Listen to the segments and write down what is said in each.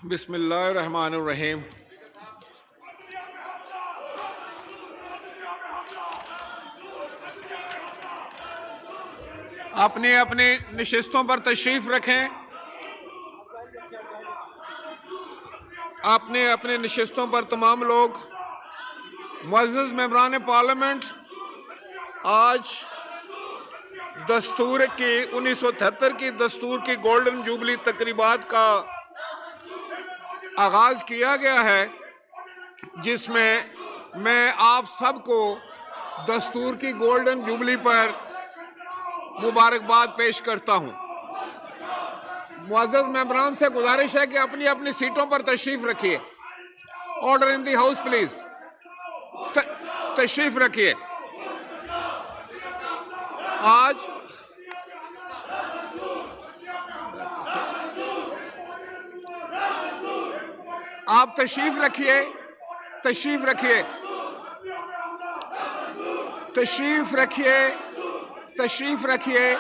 बिस्मिल्लाहिर्रहमानिर्रहीम। अपने अपने नशिस्तों पर तशरीफ रखें। अपने अपने नशिस्तों पर तमाम लोग। मुअज़्ज़ज़ मेंबरान पार्लियामेंट, आज दस्तूर की 1973 की दस्तूर की गोल्डन जुबली तकरीबात का आगाज किया गया है, जिसमें मैं आप सबको दस्तूर की गोल्डन जुबली पर मुबारकबाद पेश करता हूं। मुअज़्ज़ज़ मेंबरान से गुजारिश है कि अपनी अपनी सीटों पर तशरीफ रखिए। Order in the house please. तशरीफ रखिए। आज आप तशरीफ रखिए। तशरीफ रखिए। तशरीफ रखिए। तशरीफ रखिए।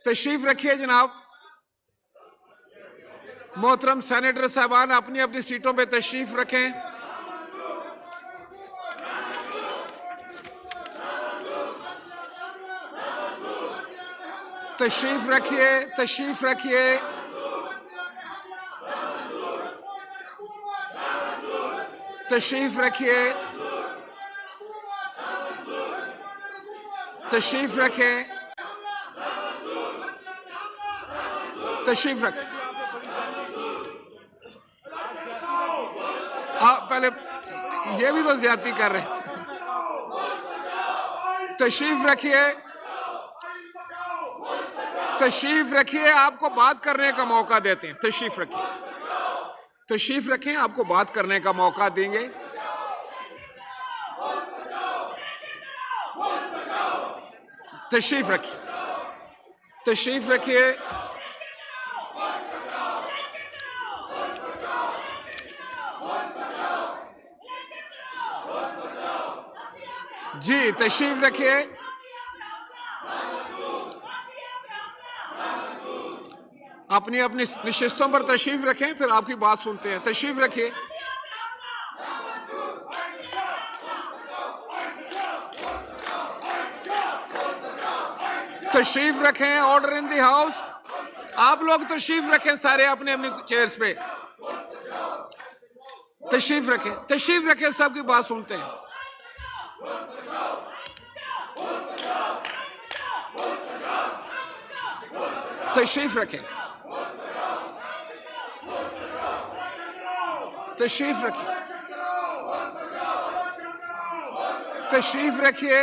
तशरीफ रखिए जनाब। मोहतरम सेनेटर साहबान अपनी अपनी सीटों पे तशरीफ रखें। तशरीफ रखिए। तशरीफ रखिए। तशरीफ रखिए। तशरीफ रखें। तशरीफ रखें। आप पहले ये भी तो ज्यादती कर रहे हैं। तशरीफ रखिए। तशरीफ रखिए। आपको बात करने का मौका देते हैं। तशरीफ रखिए। तशरीफ रखें, आपको बात करने का मौका देंगे। तशरीफ रखिए। तशरीफ रखिए। जी तशरीफ रखिए। अपनी अपनी नशिस्तों पर तशरीफ रखें, फिर आपकी बात सुनते हैं। तशरीफ रखिए। तशरीफ रखें। Order in the house. आप लोग तशरीफ रखें, सारे अपने अपने चेयर्स पे तशरीफ रखें। तशरीफ रखें, सबकी बात सुनते हैं। तशरीफ रखें। तशरीफ रखिए। तशरीफ रखिए।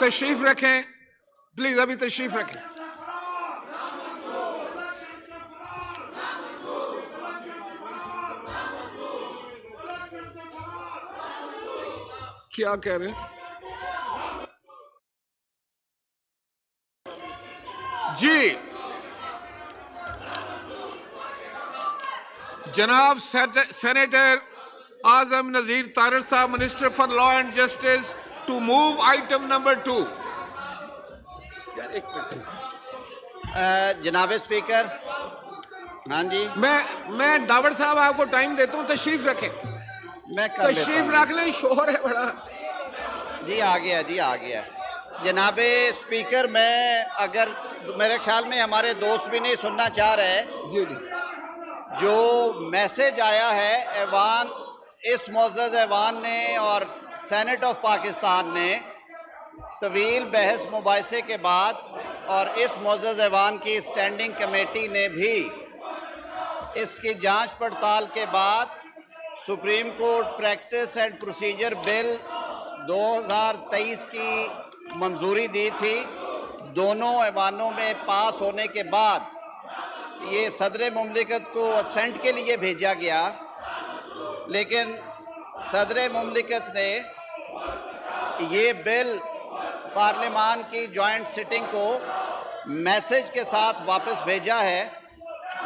तशरीफ रखें प्लीज। अभी तशरीफ रखें। क्या कह रहे हैं जी? जनाब सेनेटर आजम नजीर तारड़ साहब, minister for law and justice, to move item number 2। जनाब स्पीकर, हाँ जी, मैं डावर साहब आपको टाइम देता हूँ। तशरीफ रखें। मैं तशरीफ रख लें, शोर है बड़ा। जी आ गया, जी आ गया। जनाब स्पीकर, मैं अगर मेरे ख्याल में हमारे दोस्त भी नहीं सुनना चाह रहे जी जी, जो मैसेज आया है ऐवान, इस मुअज़्ज़ज़ ऐवान ने और सेनेट ऑफ पाकिस्तान ने तवील बहस मुबाहिसे के बाद और इस मुअज़्ज़ज़ ऐवान की स्टैंडिंग कमेटी ने भी इसकी जांच पड़ताल के बाद supreme court practice and procedure bill 2023 की मंजूरी दी थी। दोनों ऐवानों में पास होने के बाद ये सदर मुमलिकत को असेंट के लिए भेजा गया, लेकिन सदर मुमलिकत ने ये बिल पार्लियामेंट की जॉइंट सिटिंग को मैसेज के साथ वापस भेजा है।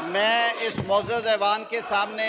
मैं इस मुअज़्ज़ज़ ऐवान के सामने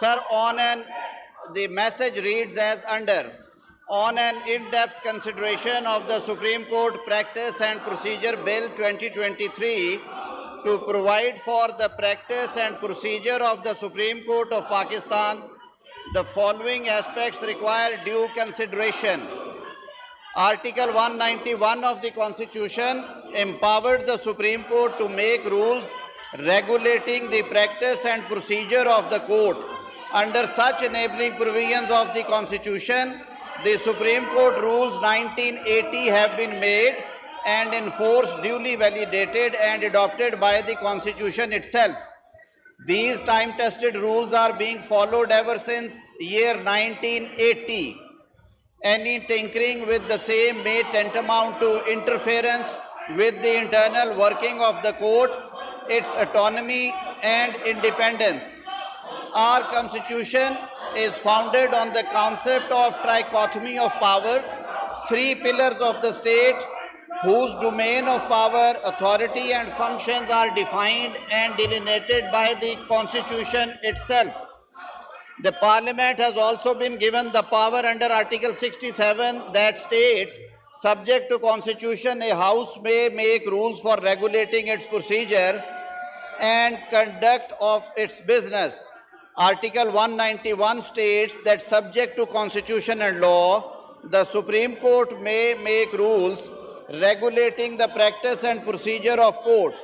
Sir, the message reads as under. On an in-depth consideration of the Supreme Court Practice and Procedure Bill 2023 to provide for the practice and procedure of the Supreme Court of Pakistan, the following aspects require due consideration. Article 191 of the Constitution empowered the Supreme Court to make rules regulating the practice and procedure of the court. Under such enabling provisions of the Constitution, the Supreme Court rules 1980 have been made and enforced, duly validated and adopted by the Constitution itself. These time-tested rules are being followed ever since year 1980. Any tinkering with the same may tantamount to interference with the internal working of the court, its autonomy and independence. Our Constitution is founded on the concept of trichotomy of power, three pillars of the state, whose domain of power, authority and functions are defined and delineated by the Constitution itself. The Parliament has also been given the power under Article 67 that states, subject to Constitution, a House may make rules for regulating its procedure and conduct of its business. Article 191 states that subject to Constitution and law, the Supreme Court may make rules regulating the practice and procedure of court.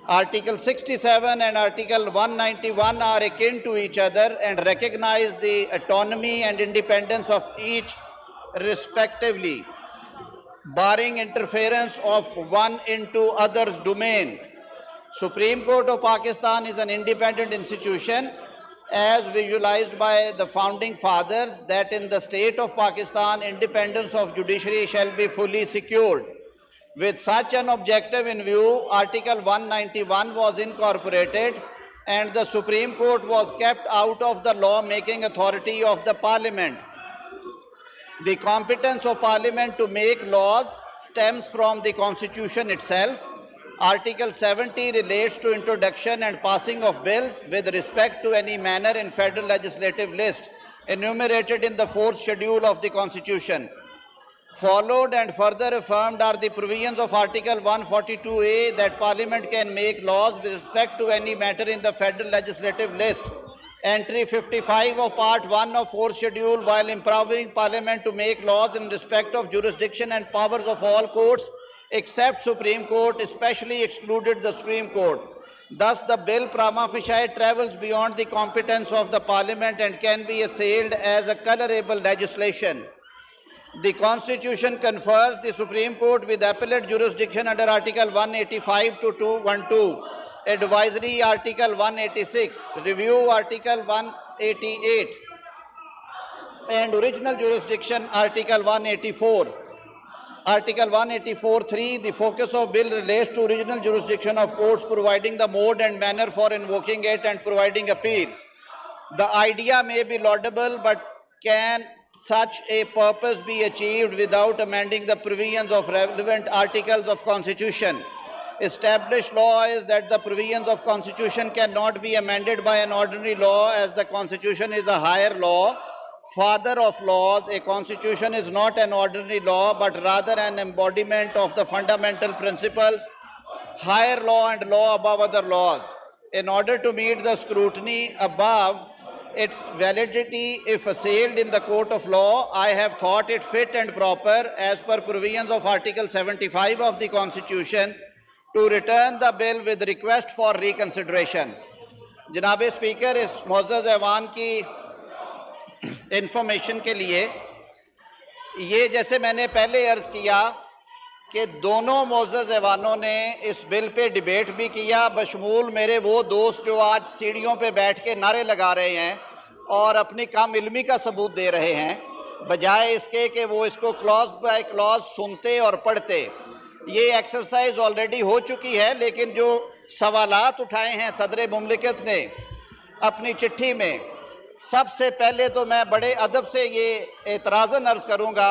Article 67 and Article 191 are akin to each other and recognize the autonomy and independence of each respectively, barring interference of one into other's domain. Supreme Court of Pakistan is an independent institution as visualized by the founding fathers that in the state of Pakistan, independence of judiciary shall be fully secured. With such an objective in view, Article 191 was incorporated and the Supreme Court was kept out of the law-making authority of the Parliament. The competence of Parliament to make laws stems from the Constitution itself. Article 70 relates to introduction and passing of bills with respect to any manner in federal legislative list enumerated in the 4th schedule of the Constitution. Followed and further affirmed are the provisions of Article 142A that Parliament can make laws with respect to any matter in the federal legislative list. Entry 55 of Part 1 of 4th schedule, while empowering Parliament to make laws in respect of jurisdiction and powers of all courts except Supreme Court, especially excluded the Supreme Court. Thus, the bill prima facie travels beyond the competence of the Parliament and can be assailed as a colorable legislation. The Constitution confers the Supreme Court with appellate jurisdiction under Article 185 to 212, Advisory Article 186, Review Article 188, and Original Jurisdiction Article 184. Article 184(3), the focus of bill relates to original jurisdiction of courts, providing the mode and manner for invoking it and providing appeal. The idea may be laudable, but can such a purpose be achieved without amending the provisions of relevant articles of Constitution? Established law is that the provisions of Constitution cannot be amended by an ordinary law, as the Constitution is a higher law, father of laws. A Constitution is not an ordinary law, but rather an embodiment of the fundamental principles, higher law and law above other laws. In order to meet the scrutiny above, its validity if assailed in the court of law, I have thought it fit and proper, as per provisions of Article 75 of the Constitution, to return the bill with request for reconsideration. Janaab Speaker, is Muazzaz Aiwan ki information के लिए ये जैसे मैंने पहले अर्ज़ किया कि दोनों मुअज़्ज़ज़ ऐवानों ने इस बिल पे डिबेट भी किया, बशमूल मेरे वो दोस्त जो आज सीढ़ियों पे बैठ के नारे लगा रहे हैं और अपनी कम इल्मी का सबूत दे रहे हैं, बजाय इसके कि वो इसको क्लॉज बाय क्लॉज सुनते और पढ़ते। ये एक्सरसाइज ऑलरेडी हो चुकी है, लेकिन जो सवालात उठाए हैं सदर मुमलिकत ने अपनी चिट्ठी में, सबसे पहले तो मैं बड़े अदब से ये एतराज़न अर्ज़ करूँगा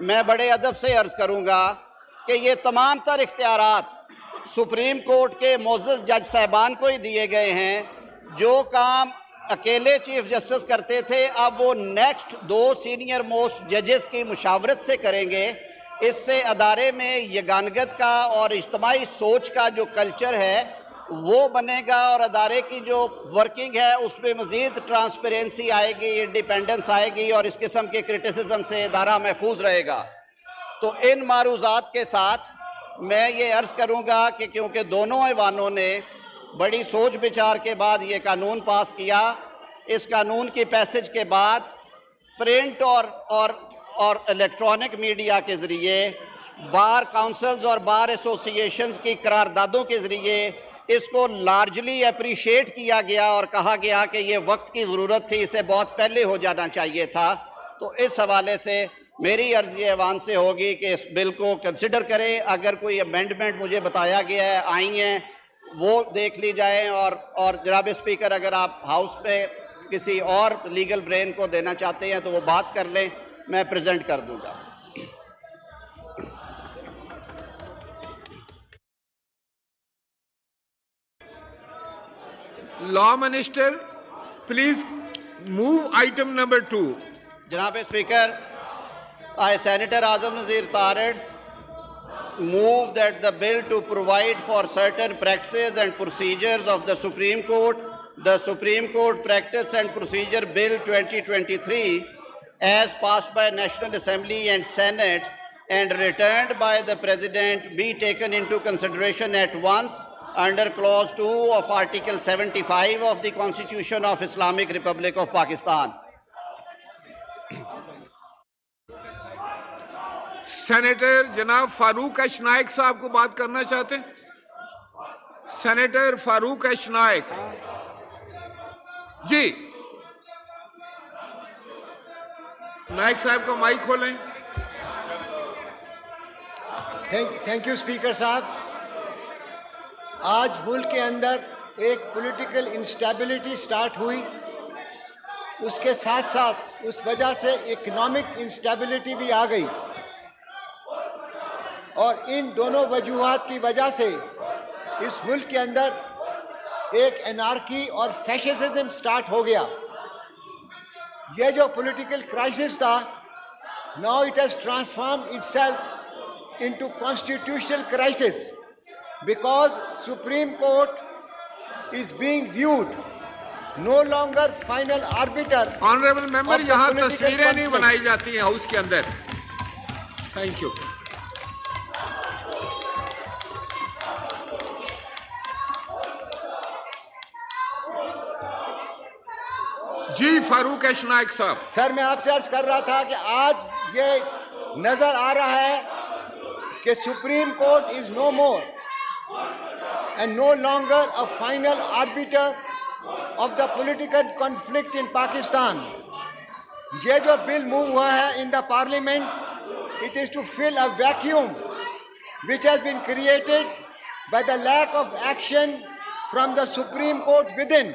मैं बड़े अदब से अर्ज़ करूँगा कि ये तमाम तर इख्तियारात सुप्रीम कोर्ट के मोअज़्ज़ज़ जज साहिबान को ही दिए गए हैं। जो काम अकेले चीफ जस्टिस करते थे, अब वो नेक्स्ट 2 सीनियर मोस्ट जजेस की मुशावरत से करेंगे। इससे अदारे में यगानगत का और इज्तिमाई सोच का जो कल्चर है वो बनेगा और अदारे की जो वर्किंग है उसमें मज़ीद ट्रांसपेरेंसी आएगी, इंडिपेंडेंस आएगी और इस किस्म के क्रिटिसिज्म से अदारा महफूज रहेगा। तो इन मारूज़ात के साथ मैं ये अर्ज़ करूँगा कि क्योंकि दोनों ऐवानों ने बड़ी सोच विचार के बाद ये कानून पास किया, इस कानून की पैसेज के बाद प्रिंट और इलेक्ट्रॉनिक मीडिया के ज़रिए बार काउंसिल्स और बार एसोसिएशंस की करारदादों के ज़रिए इसको लार्जली अप्रिशिएट किया गया और कहा गया कि ये वक्त की ज़रूरत थी, इसे बहुत पहले हो जाना चाहिए था। तो इस हवाले से मेरी अर्ज़ी ऐवान से होगी कि इस बिल को कंसिडर करें। अगर कोई अमेंडमेंट मुझे बताया गया है आई हैं वो देख ली जाए और जनाब स्पीकर अगर आप हाउस पे किसी और लीगल ब्रेन को देना चाहते हैं तो वो बात कर लें, मैं प्रेजेंट कर दूंगा। Law minister please move item number 2। जनाब speaker, I Senator Azam Nazir Tarid move that the bill to provide for certain practices and procedures of the Supreme Court, the Supreme Court Practice and Procedure Bill 2023 as passed by National Assembly and Senate and returned by the President be taken into consideration at once under Clause 2 of Article 75 of the Constitution of Islamic Republic of Pakistan. Senator जनाब फारूक अशनाइक साहब को बात करना चाहते हैं। Senator Farooq अशनाइक जी, नाइक साहब का माइक खोलें। थैंक यू स्पीकर साहब। आज मुल्क के अंदर एक पॉलिटिकल इंस्टेबिलिटी स्टार्ट हुई, उसके साथ साथ उस वजह से इकोनॉमिक इंस्टेबिलिटी भी आ गई और इन दोनों वजूहात की वजह से इस मुल्क के अंदर एक एनार्की और फैशिज्म स्टार्ट हो गया। यह जो पॉलिटिकल क्राइसिस था, now it has transformed itself into constitutional crisis because Supreme Court is being viewed no longer final arbiter। Honourable member, यहाँ तस्वीरें नहीं बनाई जाती हैं हाउस के अंदर। Thank you. जी फारूक अशनाइक साहब। सर, मैं आपसे अर्ज कर रहा था कि आज ये नजर आ रहा है कि supreme court is no more and no longer a final arbiter of the political conflict in Pakistan। ये जो बिल मूव हुआ है in the parliament, it is to fill a vacuum which has been created by the lack of action from the Supreme Court within।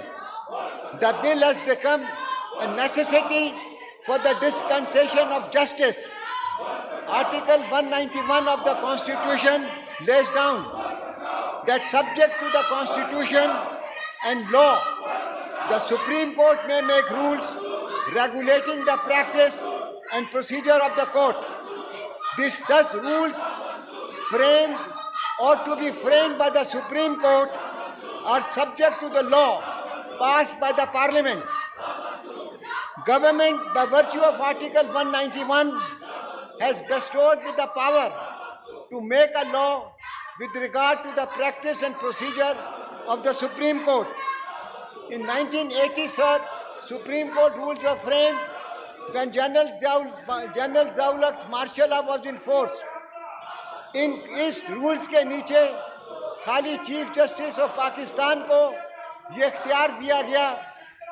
The bill has become a necessity for the dispensation of justice। Article 191 of the Constitution lays down that subject to the Constitution and law, the Supreme Court may make rules regulating the practice and procedure of the court. Thus rules framed or to be framed by the Supreme Court are subject to the law passed by the Parliament. Government, by virtue of Article 191, has bestowed with the power to make a law with regard to the practice and procedure of the Supreme Court. In 1980, sir, Supreme Court rules were framed when General Zaulak's martial law was in force. इन इस rules के नीचे खाली chief justice of Pakistan को ये इख्तियार दिया गया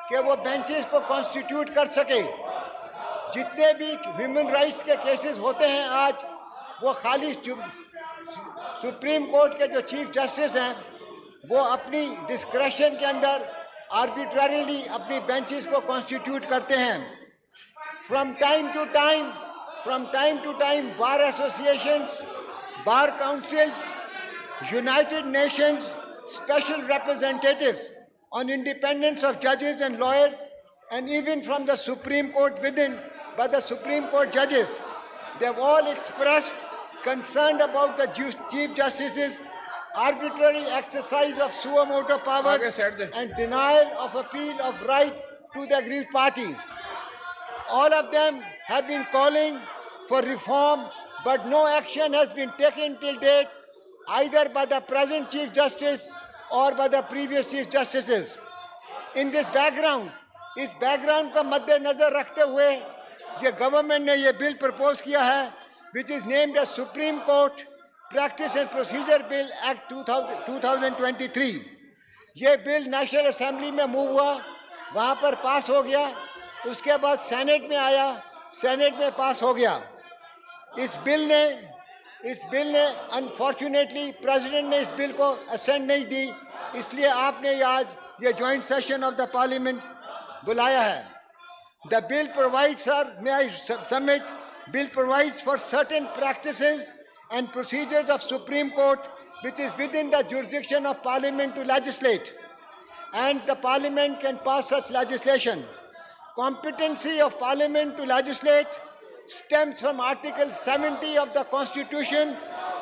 कि वो बेंचेस को कॉन्स्टिट्यूट कर सके। जितने भी ह्यूमन राइट्स के केसेस होते हैं आज, वो खाली सुप्रीम कोर्ट के जो चीफ जस्टिस हैं वो अपनी डिस्क्रेशन के अंदर आर्बिट्ररीली अपनी बेंचेस को कॉन्स्टिट्यूट करते हैं। From time to time from time to time bar associations, bar councils, United Nations special representatives on independence of judges and lawyers, and even from the Supreme Court within, by the Supreme Court judges. They've all expressed concern about the Chief Justice's arbitrary exercise of suo motu powers and denial of appeal of right to the aggrieved party. All of them have been calling for reform, but no action has been taken till date, either by the present Chief Justice or by the previous Chief Justices. In this background, इस background का मद्देनजर रखते हुए ये government ने ये bill propose किया है, which is named as Supreme Court Practice and Procedure Bill Act 2023. ये बिल नेशनल असेंबली में मूव हुआ, वहाँ पर पास हो गया, उसके बाद सेनेट में आया, सेनेट में पास हो गया. इस बिल ने अनफॉर्चुनेटली प्रेसिडेंट ने इस बिल को असेंट नहीं दी, इसलिए आपने आज ये joint session of the parliament बुलाया है. The bill provides, sir, may I submit, bill provides for certain practices and procedures of Supreme Court which is within the jurisdiction of Parliament to legislate, and the Parliament can pass such legislation. Competency of Parliament to legislate stems from Article 70 of the Constitution,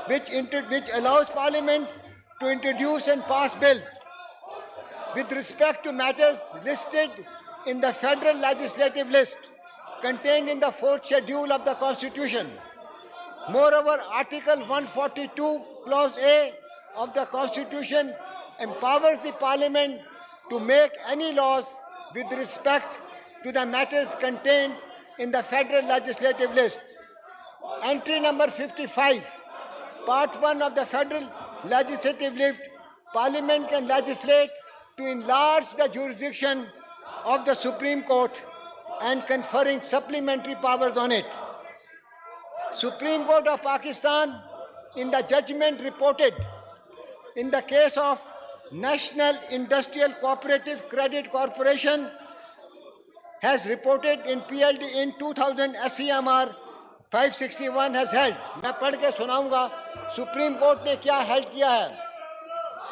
which allows Parliament to introduce and pass bills with respect to matters listed in the Federal Legislative List contained in the 4th Schedule of the Constitution. Moreover, Article 142, Clause A of the Constitution empowers the Parliament to make any laws with respect to the matters contained in the Federal Legislative List. Entry number 55, Part 1 of the Federal Legislative List, Parliament can legislate to enlarge the jurisdiction of the Supreme Court and conferring supplementary powers on it. Supreme Court of Pakistan, in the judgment reported in the case of National Industrial Cooperative Credit Corporation, has reported in PLD in 2000 SCMR 561 has held. मैं पढ़ के सुनाऊंगा supreme court ने क्या held किया है.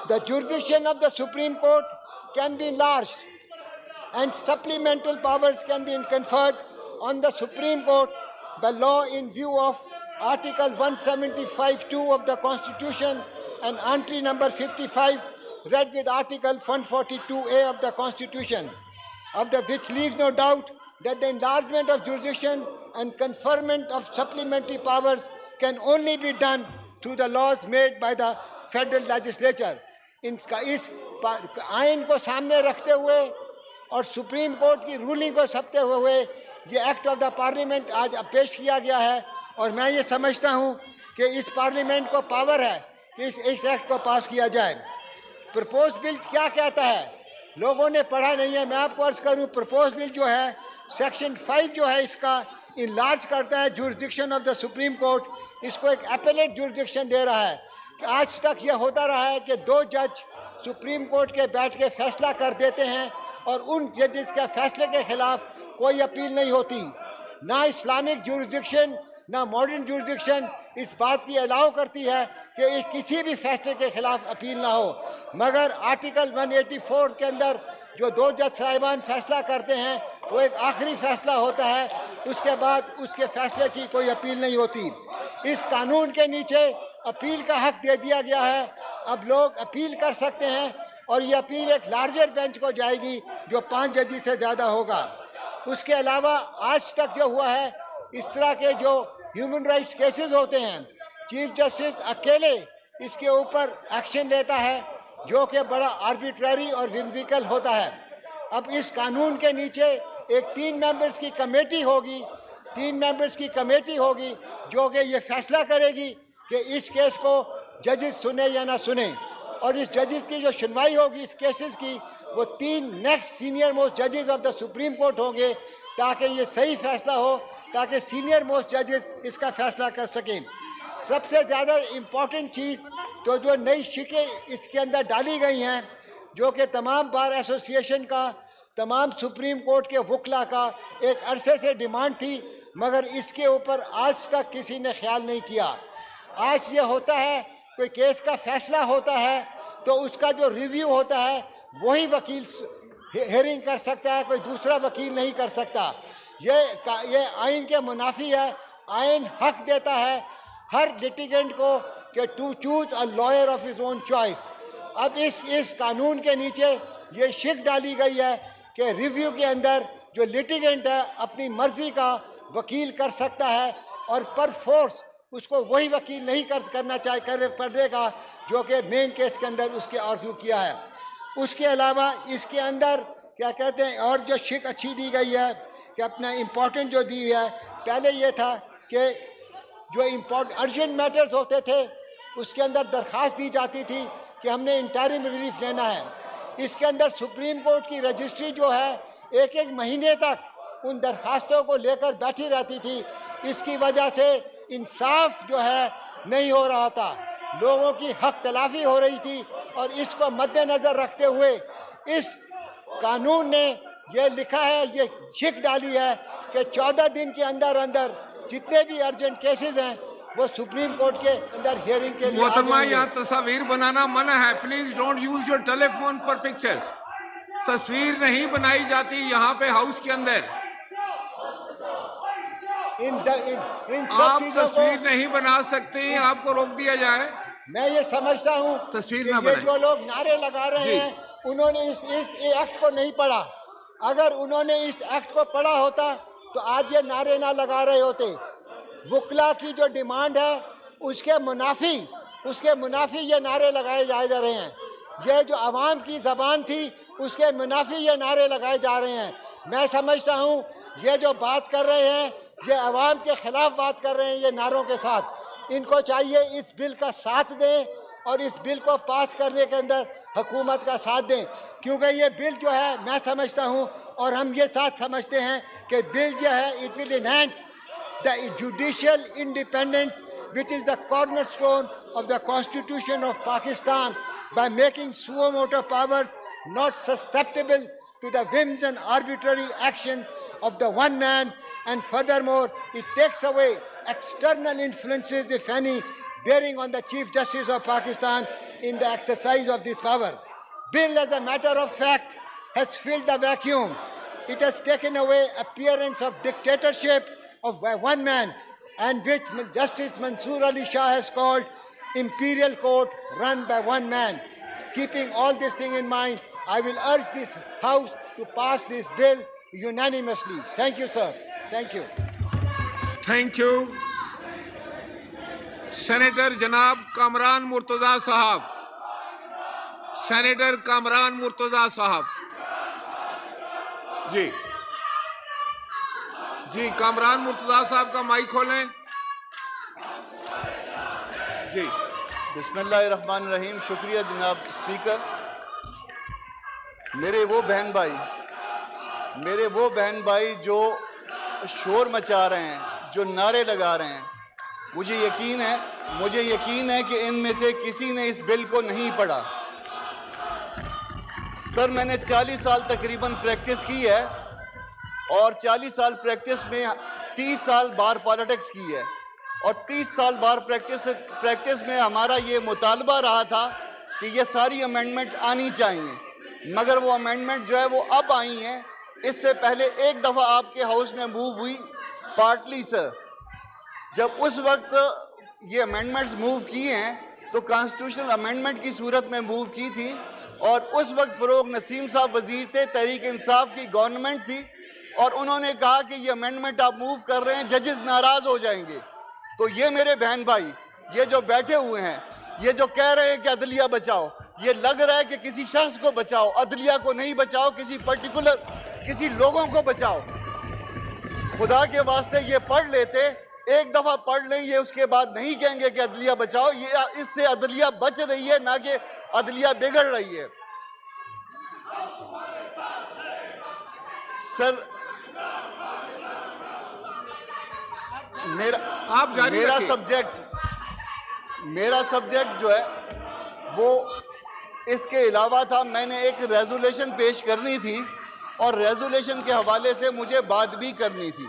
The jurisdiction of the Supreme Court can be enlarged and supplemental powers can be conferred on the Supreme Court by law in view of Article 175(2) of the Constitution and entry number 55 read with Article 142A of the Constitution, of the which leaves no doubt that the enlargement of jurisdiction and conferment of supplementary powers can only be done through the laws made by the Federal Legislature. इस आइन को सामने रखते हुए और supreme court की ruling को सपते हुए ये एक्ट ऑफ द पार्लियामेंट आज पेश किया गया है, और मैं ये समझता हूँ कि इस पार्लियामेंट को पावर है कि इस एक्ट को पास किया जाए. प्रपोज बिल क्या कहता है, लोगों ने पढ़ा नहीं है, मैं आपको अर्ज करूँ. प्रपोज बिल जो है सेक्शन 5 जो है इसका इनलार्ज करता है jurisdiction of the supreme court, इसको एक एपेलेट जुरिस्डिक्शन दे रहा है. कि आज तक ये होता रहा है कि 2 जज सुप्रीम कोर्ट के बैठ के फैसला कर देते हैं और उन जजेस के फैसले के खिलाफ कोई अपील नहीं होती. ना इस्लामिक जुरिस्डिक्शन ना मॉडर्न जुरिस्डिक्शन इस बात की अलाउ करती है कि किसी भी फैसले के खिलाफ अपील ना हो, मगर आर्टिकल 184 के अंदर जो 2 जज साहिबान फैसला करते हैं वो एक आखिरी फैसला होता है, उसके बाद उसके फैसले की कोई अपील नहीं होती. इस कानून के नीचे अपील का हक दे दिया गया है. अब लोग अपील कर सकते हैं और ये अपील एक लार्जर बेंच को जाएगी जो 5 जजी से ज़्यादा होगा. उसके अलावा आज तक जो हुआ है, इस तरह के जो ह्यूमन राइट्स केसेस होते हैं, चीफ जस्टिस अकेले इसके ऊपर एक्शन लेता है जो कि बड़ा आर्बिट्ररी और विम्सिकल होता है. अब इस कानून के नीचे एक 3 मेंबर्स की कमेटी होगी जो कि ये फैसला करेगी कि इस केस को जजेस सुने या ना सुने, और इस जजेस की जो सुनवाई होगी इस केसेस की वो 3 नेक्स्ट सीनियर मोस्ट जजेस ऑफ द सुप्रीम कोर्ट होंगे, ताकि ये सही फैसला हो, ताकि सीनियर मोस्ट जजेस इसका फैसला कर सकें. सबसे ज़्यादा इम्पॉर्टेंट चीज़ तो जो नई शिकें इसके अंदर डाली गई हैं, जो कि तमाम बार एसोसिएशन का, तमाम सुप्रीम कोर्ट के वकला का एक अरसे से डिमांड थी, मगर इसके ऊपर आज तक किसी ने ख्याल नहीं किया। आज ये होता है कोई केस का फैसला होता है तो उसका जो रिव्यू होता है वही वकील हेयरिंग कर सकता है, कोई दूसरा वकील नहीं कर सकता। ये आइन के मुनाफी है। आइन हक देता है हर लिटिगेंट को कि to choose a lawyer of his own choice. अब इस कानून के नीचे ये शिक डाली गई है कि रिव्यू के अंदर जो लिटिगेंट है अपनी मर्जी का वकील कर सकता है और पर फोर्स उसको वही वकील नहीं करना पड़ेगा जो कि मेन केस के अंदर उसके आर्ग्यू किया है। उसके अलावा इसके अंदर क्या कहते हैं और जो शिक अच्छी दी गई है कि अपना इम्पोर्टेंट जो दी है, पहले ये था कि जो इम्पोर्टेंट अर्जेंट मैटर्स होते थे उसके अंदर दरख्वास्त दी जाती थी कि हमने इंटरिम रिलीफ लेना है। इसके अंदर सुप्रीम कोर्ट की रजिस्ट्री जो है एक एक महीने तक उन दरख्वास्तों को लेकर बैठी रहती थी। इसकी वजह से इंसाफ जो है नहीं हो रहा था, लोगों की हक तलाफी हो रही थी। और इसको मद्देनज़र रखते हुए इस कानून ने ये लिखा है, ये शिक डाली है कि 14 दिन के अंदर अंदर जितने भी अर्जेंट केसेस हैं वो सुप्रीम कोर्ट के अंदर हियरिंग के लिए मोहतरमा यहाँ तस्वीर बनाना मना है। Please don't use your telephone for pictures. तस्वीर नहीं बनाई जाती यहाँ पे हाउस के अंदर। आप तस्वीर नहीं बना सकते, आपको रोक दिया जाए। मैं ये समझता हूँ तस्वीर कि ना ये बनाएं। जो लोग नारे लगा रहे हैं उन्होंने इस एक्ट को नहीं पढ़ा। अगर उन्होंने इस एक्ट को पढ़ा होता तो आज ये नारे ना लगा रहे होते। वकला की जो डिमांड है उसके मुनाफी ये नारे लगाए जा रहे हैं। ये जो आवाम की ज़बान थी उसके मुनाफी ये नारे लगाए जा रहे हैं। मैं समझता हूँ ये जो बात कर रहे हैं ये आवाम के ख़िलाफ़ बात कर रहे हैं ये नारों के साथ। इनको चाहिए इस बिल का साथ दें और इस बिल को पास करने के अंदर हुकूमत का साथ दें, क्योंकि ये बिल जो है मैं समझता हूँ और हम ये साथ समझते हैं कि बिल जो है it will enhance the judicial independence, which is the cornerstone of the Constitution of Pakistan, by making suo motu powers not susceptible to the whims and arbitrary actions of the one man. And furthermore, it takes away external influences, if any, bearing on the Chief Justice of Pakistan in the exercise of this power. Bill, as a matter of fact, has filled the vacuum. It has taken away appearance of dictatorship of one man, and which Justice Mansoor Ali Shah has called imperial court run by one man. Keeping all this thing in mind, I will urge this House to pass this bill unanimously. Thank you, sir. Thank you. Thank you. Senator जनाब कामरान मुर्तज़ा साहब, senator Kamran Murtaza साहब। जी कामरान मुर्तज़ा साहब का mic खोलें। जी बिस्मिल्लाहिर्रहमानिर्रहीम। शुक्रिया जनाब speaker. मेरे वो बहन भाई जो शोर मचा रहे हैं, जो नारे लगा रहे हैं, मुझे यकीन है कि इनमें से किसी ने इस बिल को नहीं पढ़ा। सर, मैंने 40 साल तकरीबन प्रैक्टिस की है और 40 साल प्रैक्टिस में 30 साल बार पॉलिटिक्स की है और 30 साल बार प्रैक्टिस में हमारा ये मुतालबा रहा था कि ये सारी अमेंडमेंट आनी चाहिए, मगर वो अमेंडमेंट जो है वो अब आई हैं। इससे पहले एक दफ़ा आपके हाउस में मूव हुई पार्टली सर। जब उस वक्त ये अमेंडमेंट्स मूव किए हैं तो कॉन्स्टिट्यूशनल अमेंडमेंट की सूरत में मूव की थी और उस वक्त फ़रोग नसीम साहब वज़ीर थे, तहरीक इंसाफ की गवर्नमेंट थी और उन्होंने कहा कि ये अमेंडमेंट आप मूव कर रहे हैं, जजेस नाराज़ हो जाएंगे। तो ये मेरे बहन भाई, ये जो बैठे हुए हैं, ये जो कह रहे हैं कि अदलिया बचाओ, ये लग रहा है कि किसी शख्स को बचाओ, अदलिया को नहीं बचाओ, किसी लोगों को बचाओ। खुदा के वास्ते ये पढ़ लेते, एक दफ़ा पढ़ लें, ये उसके बाद नहीं कहेंगे कि अदलिया बचाओ। ये इससे अदलिया बच रही है, ना कि अदलिया बिगड़ रही है। सर, मेरा सब्जेक्ट जो है वो इसके अलावा था। मैंने एक रेजोल्यूशन पेश करनी थी और रेजोल्यूशन के हवाले से मुझे बात भी करनी थी।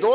2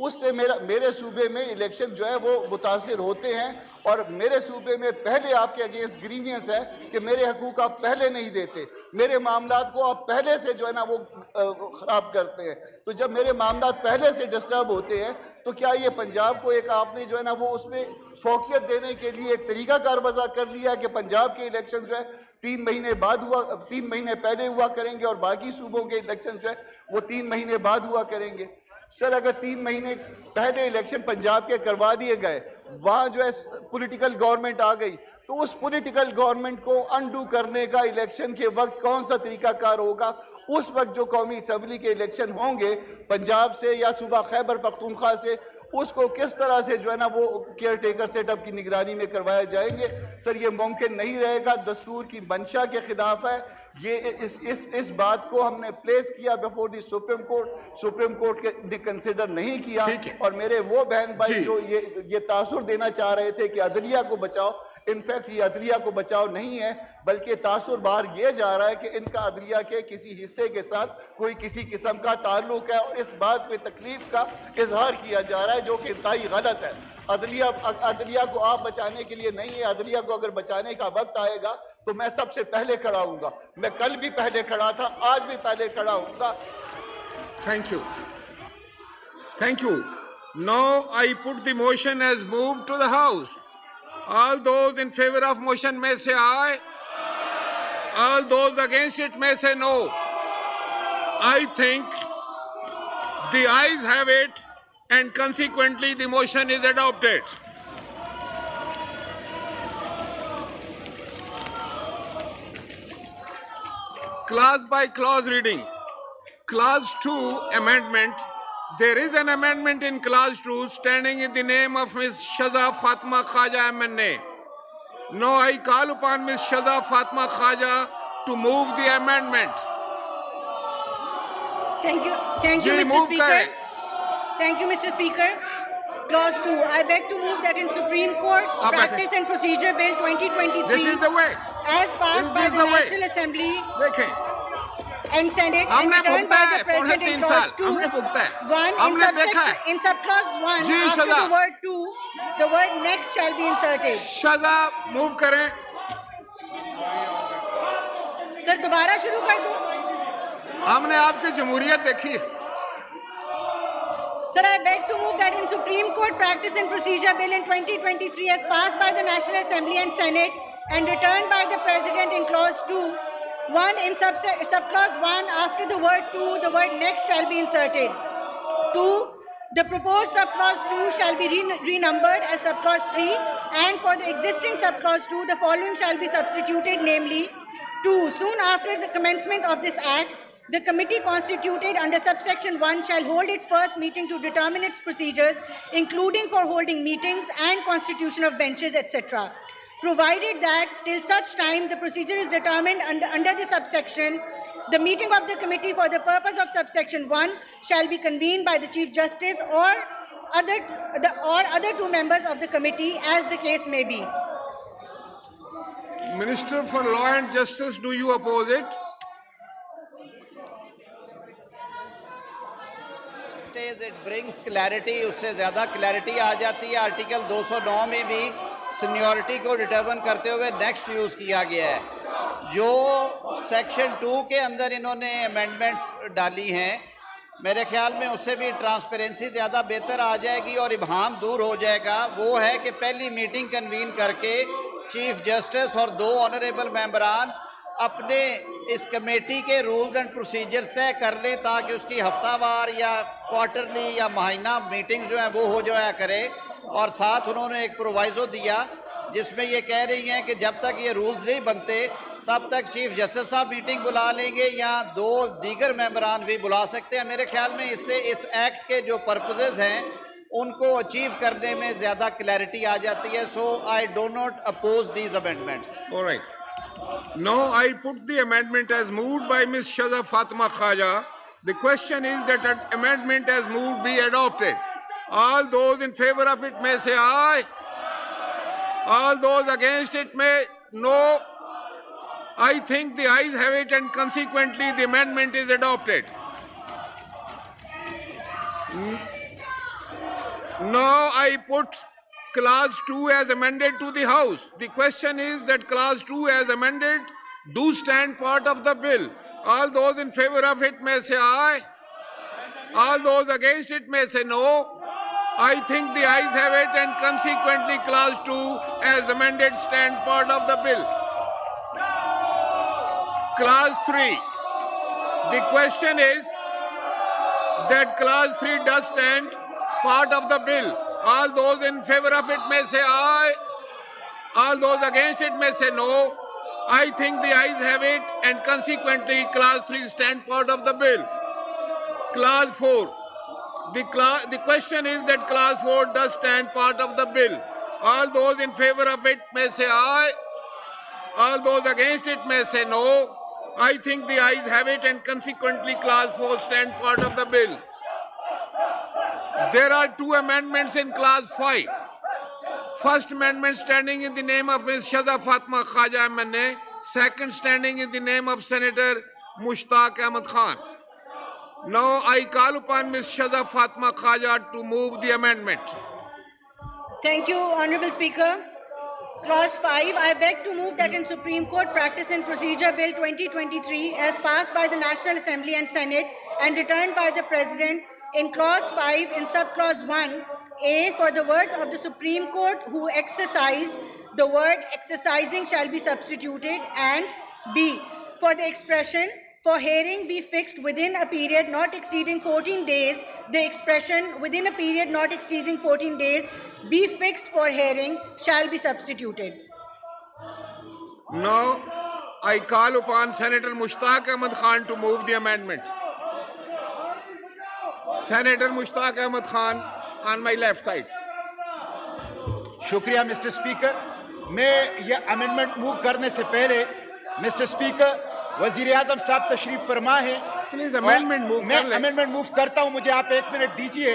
उससे मेरे सूबे में इलेक्शन जो है वो मुतासिर होते हैं, और मेरे सूबे में पहले आपके अगेंस्ट ग्रीवियंस है कि मेरे हकूक़ आप पहले नहीं देते, मेरे मामलात को आप पहले से जो है ना वो ख़राब करते हैं। तो जब मेरे मामलात पहले से डिस्टर्ब होते हैं तो क्या ये पंजाब को एक आपने जो है ना वो उसमें फोकियत देने के लिए एक तरीका कार वज़ा कर लिया कि पंजाब के इलेक्शन जो है 3 महीने बाद हुआ, 3 महीने पहले हुआ करेंगे, और बाकी सूबों के इलेक्शन जो है वो 3 महीने बाद हुआ करेंगे। सर अगर 3 महीने पहले इलेक्शन पंजाब के करवा दिए गए, वहाँ जो है पॉलिटिकल गवर्नमेंट आ गई, तो उस पॉलिटिकल गवर्नमेंट को अनडू करने का इलेक्शन के वक्त कौन सा तरीकाकार होगा? उस वक्त जो कौमी असम्बली के इलेक्शन होंगे पंजाब से या सूबा खैबर पख्तूनख्वा से, उसको किस तरह से जो है ना वो केयर टेकर सेटअप की निगरानी में करवाए जाएंगे? सर ये मुमकिन नहीं रहेगा, दस्तूर की मंशा के खिलाफ है। ये इस बात को हमने प्लेस किया बिफोर दी सुप्रीम कोर्ट ने कंसिडर नहीं किया, और मेरे वो बहन भाई जो ये तासुर देना चाह रहे थे कि अदलिया को बचाओ, इनफैक्ट ये अदलिया को बचाओ नहीं है, बल्कि तासुर बाहर ये जा रहा है कि इनका अदलिया के किसी हिस्से के साथ कोई किसी किस्म का ताल्लुक है, और इस बात पे तकलीफ का इजहार किया जा रहा है जो कि इंतहाई गलत है। अदलिया को आप बचाने के लिए नहीं है, अदलिया को अगर बचाने का वक्त आएगा तो मैं सबसे पहले खड़ा हूँगा। मैं कल भी पहले खड़ा था, आज भी पहले खड़ा हूँगा। Thank you. Now I put the motion as moved to the House. All those in favor of motion may say aye. All those against it may say no. I think the ayes have it, and consequently the motion is adopted. Clause by clause reading. Clause 2 amendment. There is an amendment in clause 2 standing in the name of Ms. Shaza Fatima Khaja MNA. Now I call upon Ms. Shaza Fatima Khaja to move the amendment. Thank you, Mr. Speaker. Thank you, Mr. Speaker. Clause 2. I beg to move that in Supreme Court Practice and Procedure Bill 2023, This is the way. as passed by the National Assembly देखें, and Senate and हमने returned भुगता by है the President पौने in 3 Clause साल 2, हमने भुगता है, 1 हमने देखा है। in subclause 1 जी, after शजा। the word 2, the word next shall be inserted. शजा मूव करें। सर दोबारा शुरू कर दो। हमने आपकी जमहूरियत देखी है। Sir, I beg to move that in Supreme Court Practice and Procedure Bill in 2023 as passed by the National Assembly and Senate and returned by the President in Clause 2, 1 in subclause 1 after the word 2, the word next shall be inserted. 2. The proposed subclause 2 shall be renumbered as subclause 3, and for the existing subclause 2, the following shall be substituted, namely 2. Soon after the commencement of this Act, the committee constituted under subsection 1 shall hold its first meeting to determine its procedures, including for holding meetings and constitution of benches, etc. Provided that till such time the procedure is determined under the subsection, the meeting of the committee for the purpose of subsection 1 shall be convened by the Chief Justice or other 2 members of the committee, as the case may be. Minister for Law and Justice, do you oppose it? It brings clarity, उससे ज़्यादा clarity आ जाती है। Article 209 में भी seniority को determine करते हुए नेक्स्ट यूज़ किया गया है। जो सेक्शन 2 के अंदर इन्होंने अमेंडमेंट्स डाली हैं, मेरे ख्याल में उससे भी ट्रांसपेरेंसी ज़्यादा बेहतर आ जाएगी और इब्हाम दूर हो जाएगा। वो है कि पहली मीटिंग कन्वीन करके चीफ जस्टिस और 2 ऑनरेबल मेंबरान अपने इस कमेटी के रूल्स एंड प्रोसीजर्स तय कर लें, ताकि उसकी हफ्तावार या क्वार्टरली या महीना मीटिंग्स जो हैं वो हो जाया करे। और साथ उन्होंने एक प्रोवाइज़ो दिया जिसमें ये कह रही हैं कि जब तक ये रूल्स नहीं बनते तब तक चीफ जस्टिस साहब मीटिंग बुला लेंगे या 2 दीगर मेंबरान भी बुला सकते हैं। मेरे ख्याल में इससे इस एक्ट के जो पर्पसेस हैं उनको अचीव करने में ज़्यादा क्लैरिटी आ जाती है। So I do not oppose these amendments. Alright, now I put the amendment as moved by Ms. Shaza Fatima Khaja. The question is that an amendment as moved be adopted. All those in favor of it may say aye. All those against it may no. I think the ayes have it, and consequently the amendment is adopted. Now I put clause 2 as amended to the House. The question is that clause 2 as amended do stand part of the bill. All those in favor of it may say aye. All those against it may say no. I think the ayes have it, and consequently clause 2 as amended stands part of the bill. Clause 3. The question is that clause 3 does stand part of the bill. All those in favor of it may say aye. All those against it may say no. I think the ayes have it, and consequently clause 3 stands part of the bill. Clause 4. The question is that clause 4 does stand part of the bill. All those in favor of it may say aye. All those against it may say no. I think the ayes have it, and consequently clause 4 stands part of the bill. There are two amendments in clause 5. First amendment standing in the name of Ms. Shaza Fatma Khaja MNA. Second standing in the name of Senator Mushtaq Khan. Now I call upon Ms. Shaza Fatma Khaja to move the amendment. Thank you, Honorable Speaker. Clause 5, I beg to move that in Supreme Court Practice and Procedure Bill 2023 as passed by the National Assembly and Senate and returned by the President in Clause 5 in Subclause 1, A, for the words of the Supreme Court who exercised, the word exercising shall be substituted, and B, for the expression for hearing be fixed within a period not exceeding 14 days, the expression within a period not exceeding 14 days be fixed for hearing shall be substituted. Now I call upon Senator Mushtaq Khan to move the amendment. Senator Mushtaq Khan on my left side. शुक्रिया mister speaker. मैं ये amendment move करने से पहले mister speaker वजीर आजम साहब तशरीफ फरमा है. प्लीज अमेंडमेंट मूव मैं अमेंडमेंट मूव करता हूं, मुझे आप 1 मिनट दीजिए.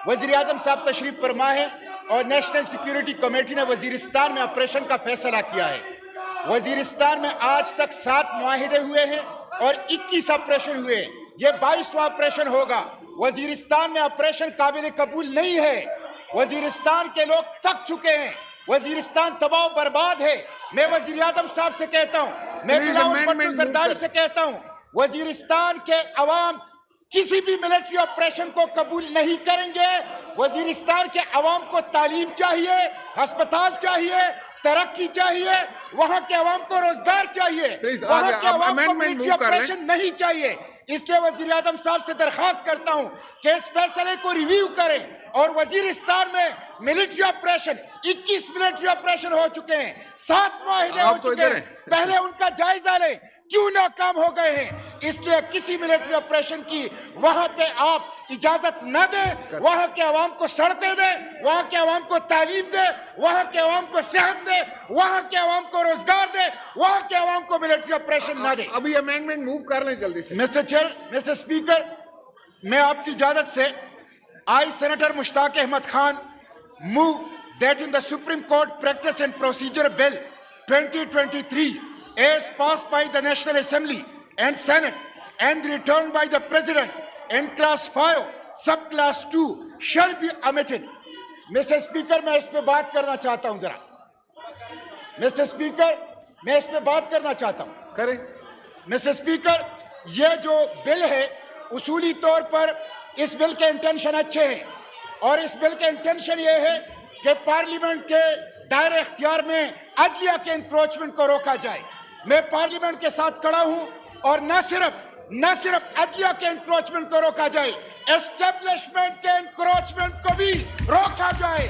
वजीर आजम साहब तशरीफ फरमा है और नेशनल सिक्योरिटी कमेटी ने वजीरिस्तान में ऑपरेशन का फैसला किया है. वजीरिस्तान में आज तक 7 मुआहिदे हुए हैं और 21 ऑपरेशन हुए. ये 22वां ऑपरेशन होगा. वजीरिस्तान में ऑपरेशन काबिल कबूल नहीं है. वजीरिस्तान के लोग थक चुके हैं. वजीरिस्तान तबाह बर्बाद है. मैं वजीर आजम साहब से कहता हूं, मैं बिलावल भुट्टो जरदारी से कहता हूं, वजीरिस्तान के अवाम किसी भी मिलिट्री ऑपरेशन को कबूल नहीं करेंगे. वजीरिस्तान के अवाम को तालीम चाहिए, अस्पताल चाहिए, तरक्की चाहिए, वहां के अवाम को रोजगार चाहिए, वहां के अवाम को मिलिट्री ऑपरेशन नहीं चाहिए. इसलिए वजीर आजम साहब से दरखास्त करता हूं कि इस फैसले को रिव्यू करें और वजीरिस्तान में मिलिट्री ऑपरेशन 21 मिलिट्री ऑपरेशन हो चुके हैं, 7 मुआहिदे हो चुके हैं, पहले उनका जायजा लें क्यों नाकाम हो गए हैं. इसलिए किसी मिलिट्री ऑपरेशन की वहां पे आप इजाजत न दें. वहां के अवाम को सड़कें दें, वहां के अवाम को तालीम दें, वहां के अवाम को सेहत दें, वहां के अवाम को रोजगार दें, वहां के अवाम को मिलिट्री ऑपरेशन न दें. अभी अमेंडमेंट मूव कर लें जल्दी से. मिस्टर स्पीकर, मैं आपकी इजाजत से I, Senator Mushtaq Khan, move that in the Supreme Court Practice and Procedure Bill 2023 as passed by the National Assembly and Senate and returned by the President in Class 5, Subclass 2 shall be omitted. Mr. Speaker, मैं इस पे बात करना चाहता हूं जरा. Mr. Speaker, मैं इस पे बात करना चाहता हूं. करें. Mr. Speaker, ये जो बिल है उसूली तौर पर इस बिल के इंटेंशन अच्छे हैं और इस बिल के इंटेंशन ये है कि पार्लियामेंट के दायरे इख्तियार में अदलिया के इंक्रोचमेंट को रोका जाए. मैं पार्लियामेंट के साथ खड़ा हूं और न सिर्फ अदलिया के इंक्रोचमेंट को रोका जाए, एस्टेब्लिशमेंट के इंक्रोचमेंट को भी रोका जाए.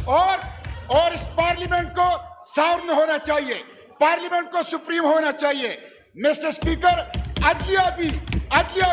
और इस पार्लियामेंट को साउंड होना चाहिए, पार्लियामेंट को सुप्रीम होना चाहिए. मिस्टर स्पीकर, अदलिया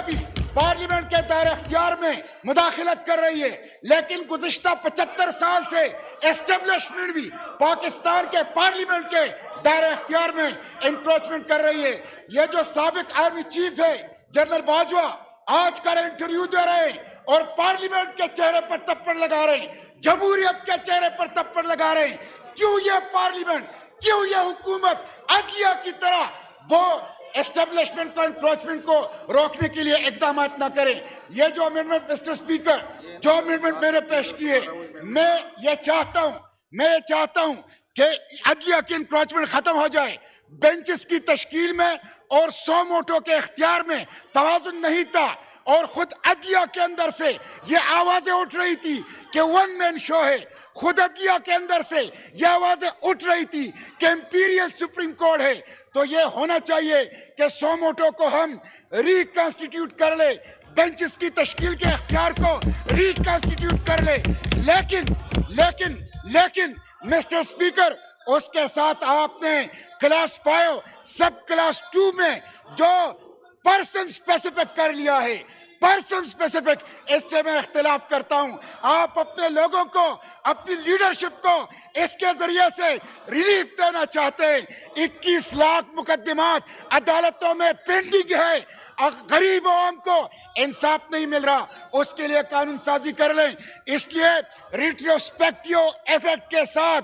भी पार्लियामेंट के दायरे इख्तियार में मुदाखलत कर रही है, लेकिन गुज़िश्ता 75 साल से एस्टेब्लिशमेंट भी पाकिस्तान के पार्लियामेंट के दायरे इख्तियार में इंक्रोचमेंट कर रही है. ये जो साबिक आर्मी चीफ है जनरल बाजवा आजकल इंटरव्यू दे रहे हैं और पार्लियामेंट के चेहरे पर थप्पड़ लगा रहे हैं, जमहूरियत के चेहरे पर थप्पड़ लगा रहे हैं. क्यों ये पार्लियामेंट, क्यों ये हुकूमत अदलिया की तरह वो एस्टेब्लिशमेंट को, इंक्रोचमेंट को रोकने के लिए इकदाम न करें। ये जो अमेंडमेंट मिस्टर स्पीकर, जो अमेंडमेंट मैंने पेश की है, मैं ये चाहता हूं कि अदलिया की इंक्रोचमेंट खत्म हो जाए। बेंचेस की तश्कील में और 100 वोटों के इख्तियार में तवाज़ुन नहीं था, और खुद अदलिया के अंदर से ये आवाजें उठ रही थी कि वन मैन शो है। खुद अदलिया के अंदर से ये आवाजें उठ रही थी कि इंपीरियल सुप्रीम कोर्ट है। तो ये होना चाहिए कि 100 वोटों को हम रिकॉन्स्टिट्यूट कर ले, बेंचेस की तश्कील के इख्तियार को रिकॉन्स्टिट्यूट कर ले। लेकिन मिस्टर स्पीकर, उसके साथ आपने क्लास 5 सब क्लास 2 में जो पर्सन स्पेसिफिक कर लिया है, पर्सन स्पेसिफिक, इससे मैं इख्तिलाफ करता हूं। आप अपने लोगों को, अपनी लीडरशिप को इसके जरिए से रिलीफ देना चाहते हैं। 21 लाख मुकदमात अदालतों में पेंडिंग है, गरीब आवाम को इंसाफ नहीं मिल रहा, उसके लिए कानून साजी कर लें। इसलिए रिट्रोस्पेक्टिव इफेक्ट के साथ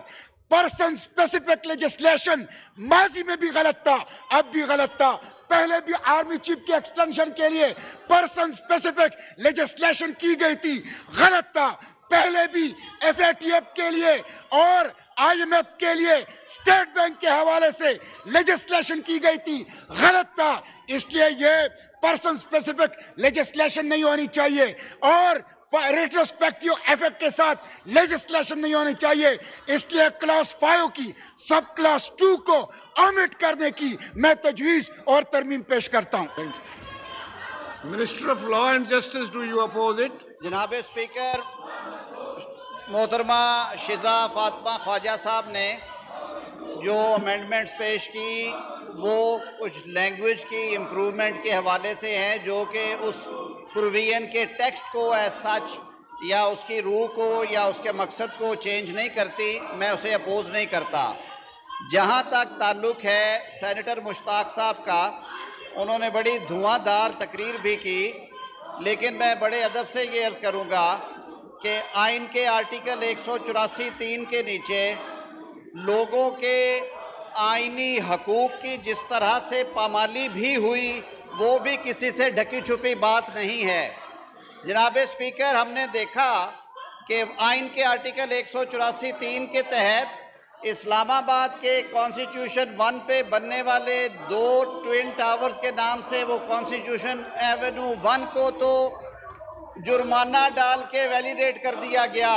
पर्सन स्पेसिफिक लेजिस्लेशन माजी में भी गलत था, अब भी गलत था। पहले भी आर्मी चीफ के एक्सटेंशन के लिए पर्सन स्पेसिफिक लेजिस्लेशन की गई थी, गलत था। पहले भी FATF के लिए और IMF के लिए स्टेट बैंक के हवाले से लेजिस्लेशन की गई थी, गलत था। इसलिए ये पर्सन स्पेसिफिक लेजिस्लेशन नहीं होनी चाहिए और रेट्रोस्पेक्टिव इफेक्ट के साथ लेजिस्लेशन नहीं होनी चाहिए। इसलिए क्लास 5 की सब क्लास 2 को ऑमिट करने की मैं तजवीज़ और तरमीम पेश करता हूं। Minister of law and justice, do you oppose it? जनाब स्पीकर, मोहतरमा शिजा फातिमा ख्वाजा साहब ने जो अमेंडमेंट्स पेश की वो कुछ लैंग्वेज की इम्प्रूवमेंट के हवाले से हैं, जो कि उस प्रोविजन के टेक्स्ट को एज सच या उसकी रूह को या उसके मकसद को चेंज नहीं करती, मैं उसे अपोज नहीं करता। जहाँ तक ताल्लुक़ है सेनेटर मुश्ताक साहब का, उन्होंने बड़ी धुआंधार तकरीर भी की, लेकिन मैं बड़े अदब से ये अर्ज़ करूँगा कि आइन के आर्टिकल 184(3) के नीचे लोगों के आइनी हकूक़ की जिस तरह से पामाली भी हुई, वो भी किसी से ढकी छुपी बात नहीं है। जनाब स्पीकर, हमने देखा कि आइन के आर्टिकल 184(3) के तहत इस्लामाबाद के कॉन्स्टिट्यूशन 1 पे बनने वाले 2 ट्विन टावर्स के नाम से वो कॉन्स्टिट्यूशन एवेन्यू 1 को तो जुर्माना डाल के वैलिडेट कर दिया गया,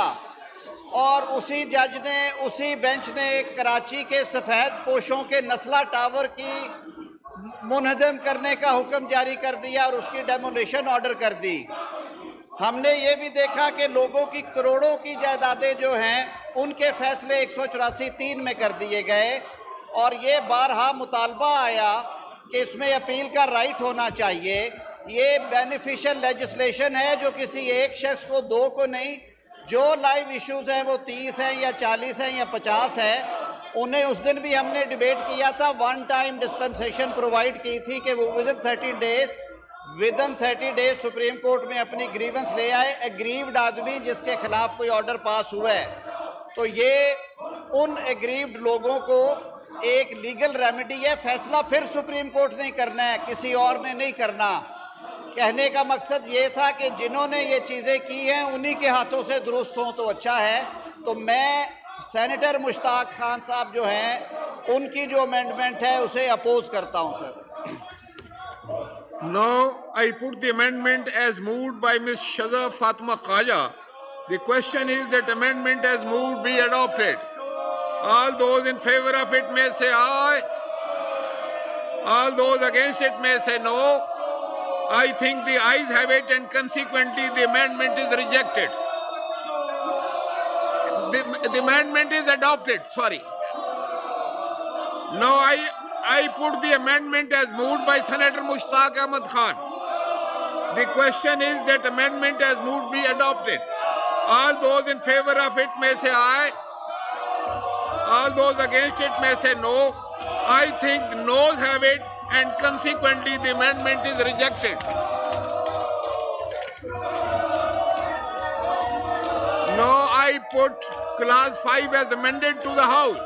और उसी जज ने, उसी बेंच ने कराची के सफ़ेद पोशों के नस्ला टावर की मुनहदम करने का हुक्म जारी कर दिया और उसकी डेमोलिशन ऑर्डर कर दी। हमने ये भी देखा कि लोगों की करोड़ों की जायदादें जो हैं उनके फैसले 184(3) में कर दिए गए, और ये बारहा मुतालबा आया कि इसमें अपील का राइट होना चाहिए। ये बेनिफिशियल लेजिस्लेशन है जो किसी एक शख्स को, 2 को नहीं, जो लाइव इश्यूज़ हैं वो 30 हैं या 40 हैं या 50 है, उन्हें उस दिन भी हमने डिबेट किया था, 1 टाइम डिस्पेंसेशन प्रोवाइड की थी कि वो विदिन 30 डेज सुप्रीम कोर्ट में अपनी ग्रीवेंस ले आए, एग्रीव्ड आदमी जिसके खिलाफ कोई ऑर्डर पास हुआ है। तो ये उन एग्रीव्ड लोगों को एक लीगल रेमेडी है, फैसला फिर सुप्रीम कोर्ट ने करना है, किसी और ने नहीं करना। कहने का मकसद ये था कि जिन्होंने ये चीज़ें की हैं उन्हीं के हाथों से दुरुस्त हों तो अच्छा है। तो मैं सेनेटर मुश्ताक खान साहब जो हैं उनकी जो अमेंडमेंट है उसे अपोज करता हूं sir. Now I put the amendment as moved by Ms. Shaza Fatima Khaja. The question is that amendment as moved be adopted. All those in favor of it may say aye. All those against it may say no. I think the ayes have it and consequently the amendment is rejected. The amendment is adopted, sorry. Now I put the amendment as moved by Senator Mushtaq Ahmad Khan. The question is that amendment as moved be adopted. All those in favor of it may say aye. All those against it may say no. I think the noes have it and consequently the amendment is rejected. Now I put clause 5 as amended to the House.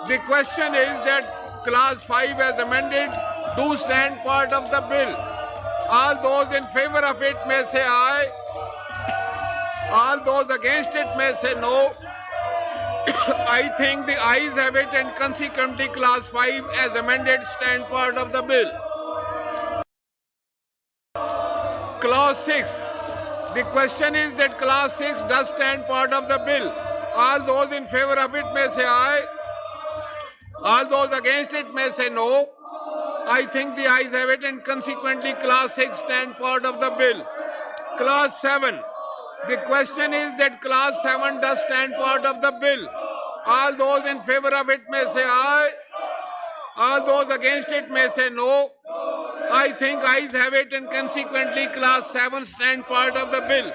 The question is that clause 5 as amended do stand part of the bill. All those in favor of it may say aye. All those against it may say no. I think the ayes have it, and consequently clause 5 as amended stand part of the bill. Clause 6. The question is that clause 6 does stand part of the bill. All those in favor of it may say aye. All those against it may say no. I think the ayes have it, and consequently clause 6 stand part of the bill. Clause 7. The question is that clause 7 does stand part of the bill. All those in favor of it may say aye. All those against it may say no. I think ayes have it, and consequently clause 7 stand part of the bill.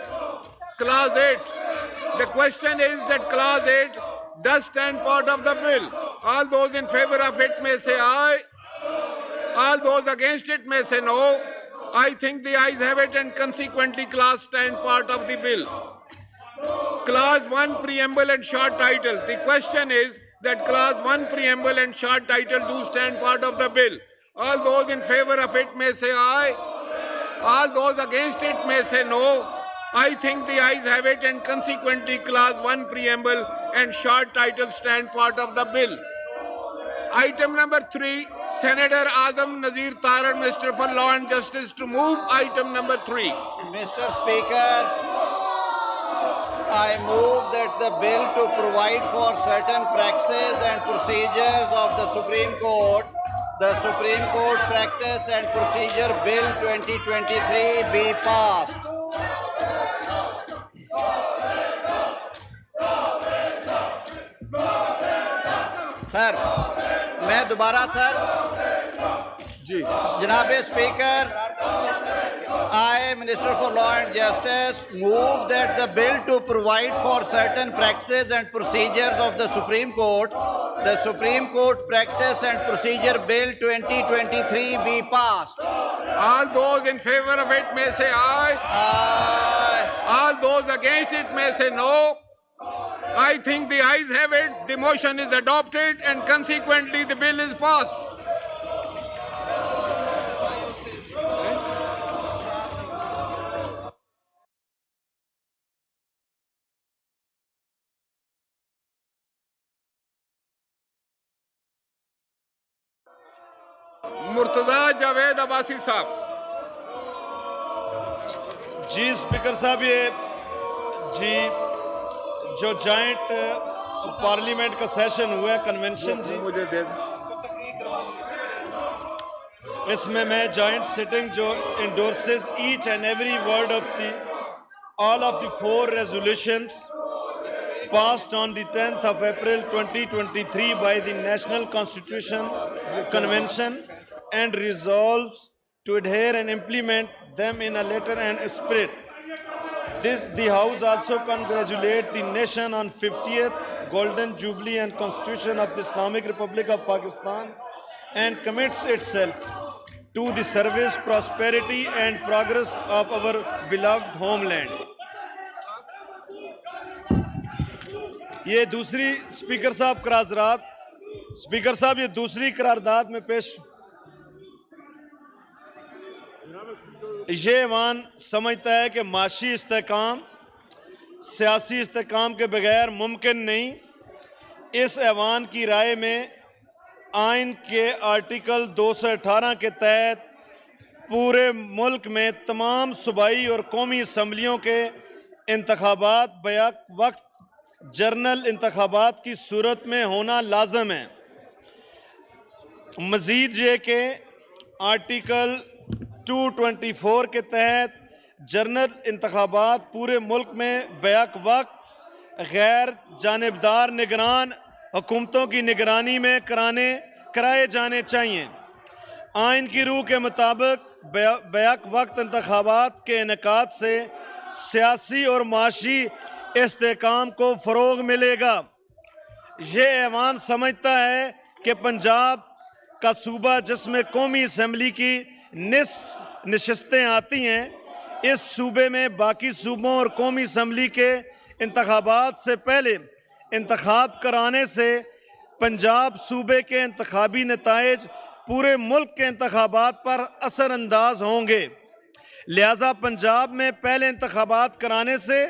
Clause 8. The question is that clause 8 does stand part of the bill. All those in favor of it may say aye. All those against it may say no. I think the ayes have it, and consequently clause stand part of the bill. Clause 1 preamble and short title. The question is that clause 1 preamble and short title do stand part of the bill. All those in favor of it may say aye. All those against it may say no. I think the ayes have it, and consequently clause 1 preamble and short title stand part of the bill. Item number 3, Senator Azam Nazir Tarar, Minister for Law and Justice, to move item number 3. Mr. Speaker, I move that the bill to provide for certain practices and procedures of the Supreme Court Practice and Procedure Bill 2023 be passed. Sir मैं दोबारा sir जी जनाब speaker I, Minister for Law and Justice, move that the bill to provide for certain practices and procedures of the Supreme Court Practice and Procedure Bill 2023 be passed. All those in favor of it may say aye. Aye. All those against it may say no. I think the ayes have it. The motion is adopted, and consequently the bill is passed. Murtaza Javed Abbasi साहब। जी speaker साहब, ये जी जो joint parliament का session हुआ है convention जी, मुझे दे इसमें मैं जॉइंट सिटिंग जो endorses each and every word of the all of the 4 resolutions passed on the 10th of April 2023 by the National Constitution Convention and resolves to adhere and implement them in a letter and spirit. The House also congratulates the nation on 50th Golden Jubilee and Constitution of the Islamic Republic of Pakistan and commits itself to the service, prosperity and progress of our beloved homeland. ये दूसरी speaker साहब करारदाद, speaker साहब ये दूसरी करारदाद में पेश ये ऐवान समझता है कि माशी इस्तेकाम सियासी इस्तेकाम के बगैर मुमकिन नहीं। इस ऐवान की राय में आइन के आर्टिकल 218 के तहत पूरे मुल्क में तमाम सूबाई और कौमी असम्बलियों के इंतखाबात बैक वक्त जनरल इंतखाबात की सूरत में होना लाजम है। मज़ीद ये कि आर्टिकल 224 के तहत जनरल इंतखाबात पूरे मुल्क में बैक वक्त गैर जानिबदार निगरान हुकूमतों की निगरानी में कराए जाने चाहिए। आइन की रूह के मुताबिक बैक वक्त इंतखाबात के इनेकाद से सियासी और माशी इस्तेकाम को फ़रोग़ मिलेगा। ये ऐवान समझता है कि पंजाब का सूबा जिसमें कौमी असम्बली की निस्फ नशस्तें आती हैं, इस सूबे में बाकी सूबों और कौमी असम्बली के इंतखाबात से पहले इंतखाब कराने से पंजाब सूबे के इंतखाबी नताइज पूरे मुल्क के इंतखाबात पर असर अंदाज होंगे। लिहाजा पंजाब में पहले इंतखाबात कराने से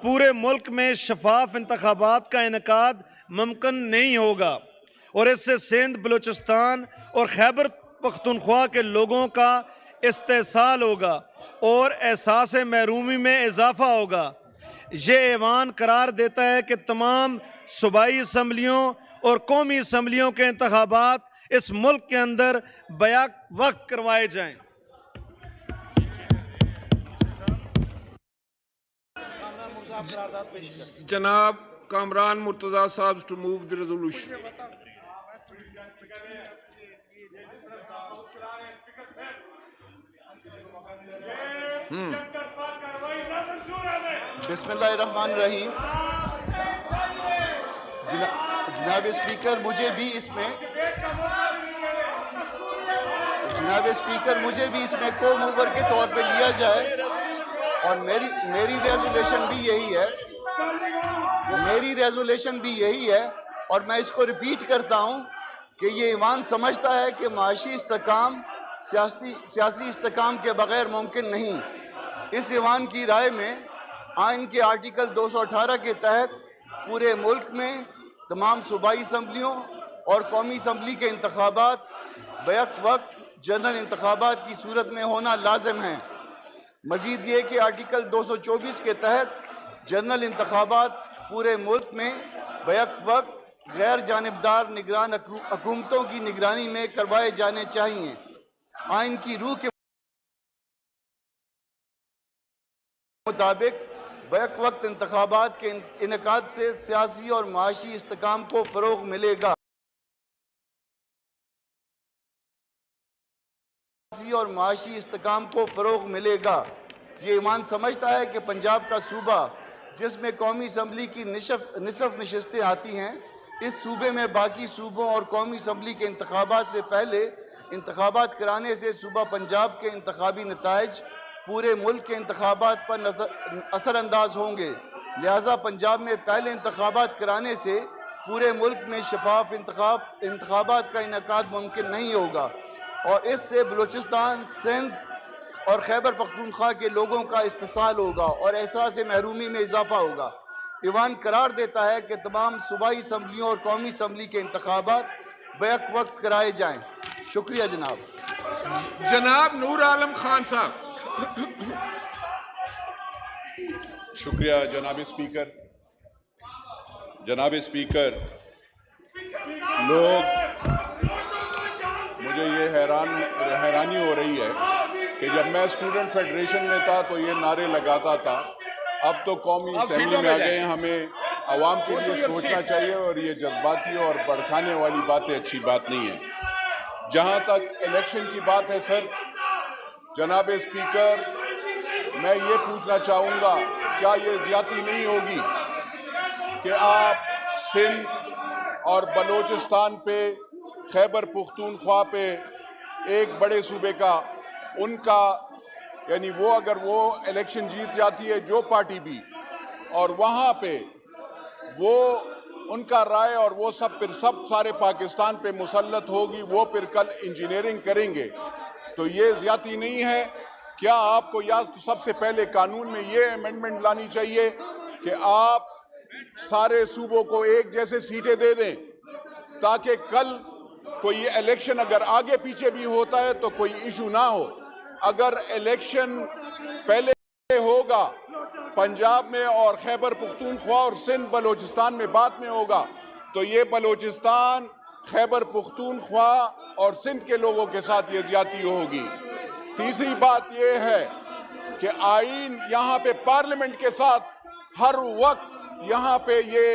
पूरे मुल्क में शफाफ इंतखाबात का इनेकाद मुमकिन नहीं होगा और इससे सिंध, बलूचिस्तान और खैबर पख्तूनख्वा के लोगों का इस्तेसाल होगा और एहसास महरूमी में इजाफा होगा। ये ऐवान करार देता है कि तमाम सूबाई असम्बलियों और कौमी असम्बलियों के इंतखाबात इस मुल्क के अंदर बैक वक्त करवाए जाएं। जनाब कामरान मुर्तज़ा साहब टू मूव द रेजोल्यूशन। बिस्मिल्लाहिर्रहमानिर्रहीम। जनाब स्पीकर मुझे भी इसमें को मूवर के तौर पे लिया जाए और मेरी रेजोल्यूशन भी यही है और मैं इसको रिपीट करता हूँ कि ये ईवान समझता है कि माशी इस्तेकाम सियासी इस्तेकाम के बगैर मुमकिन नहीं। इस ईवान की राय में आइन के आर्टिकल 218 के तहत पूरे मुल्क में तमाम सूबाई असम्बलियों और कौमी असम्बली के इंतखाबात बैक वक्त जनरल इंतखाबात की सूरत में होना लाजिम है। मजीद ये कि आर्टिकल 224 के तहत जनरल इंतखाबात पूरे मुल्क में बैक वक्त गैर जानिबदार निगरान हुकूमतों की निगरानी में करवाए जाने चाहिए। आइन की रूह के मुताबिक बैक वक्त इंतखाबात के इनेकाद से सियासी और माशी इस्तेकाम को फ़रोग़ मिलेगा। ये ईमान समझता है कि पंजाब का सूबा जिसमें कौमी असम्बली की निसफ नशस्तें आती हैं, इस सूबे में बाकी सूबों और कौमी असम्बली के इंतखाबात से पहले इंतखाबात कराने से सूबा पंजाब के इंतखाबी नताइज पूरे मुल्क के इंतखाबात पर असरअंदाज होंगे। लिहाजा पंजाब में पहले इंतखाबात कराने से पूरे मुल्क में शफाफ इंतखाबात का इनेकाद मुमकिन नहीं होगा और इससे बलूचिस्तान, सिंध और खैबर पख्तूनख्वा के लोगों का इस्तेसाल होगा और एहसास महरूमी में इजाफा होगा। ईवान करार देता है कि तमाम सूबाई असम्बलियों और कौमी असम्बली के इंतखाबात बैक वक्त कराए जाएं। शुक्रिया जनाब। जनाब नूर आलम खान साहब। शुक्रिया जनाब स्पीकर। लोग मुझे ये हैरानी हो रही है कि जब मैं स्टूडेंट फेडरेशन में था तो ये नारे लगाता था, अब तो कौमी असेंबली में आ गए। हमें आवाम के लिए सोचना चाहिए और ये जज्बाती और भड़काने वाली बातें अच्छी बात नहीं है। जहाँ तक इलेक्शन की बात है सर, जनाब स्पीकर, मैं ये पूछना चाहूँगा, क्या ये ज़्यादती नहीं होगी कि आप सिंध और बलूचिस्तान पे, खैबर पख्तूनख्वा पे एक बड़े सूबे का उनका यानी वो अगर वो इलेक्शन जीत जाती है जो पार्टी भी, और वहाँ पे वो उनका राय और वो सब फिर सब सारे पाकिस्तान पे मुसल्लत होगी, वो फिर कल इंजीनियरिंग करेंगे, तो ये ज़्यादती नहीं है? क्या आपको या सबसे पहले कानून में ये अमेंडमेंट लानी चाहिए कि आप सारे सूबों को एक जैसे सीटें दे दें ताकि कल कोई इलेक्शन अगर आगे पीछे भी होता है तो कोई इशू ना हो। अगर इलेक्शन पहले होगा पंजाब में और खैबर पख्तूनख्वा और सिंध बलूचिस्तान में बाद में होगा, तो ये बलूचिस्तान, खैबर पख्तूनख्वा और सिंध के लोगों के साथ ये ज्यादती होगी। तीसरी बात ये है कि आईन यहाँ पे पार्लियामेंट के साथ हर वक्त यहाँ पे ये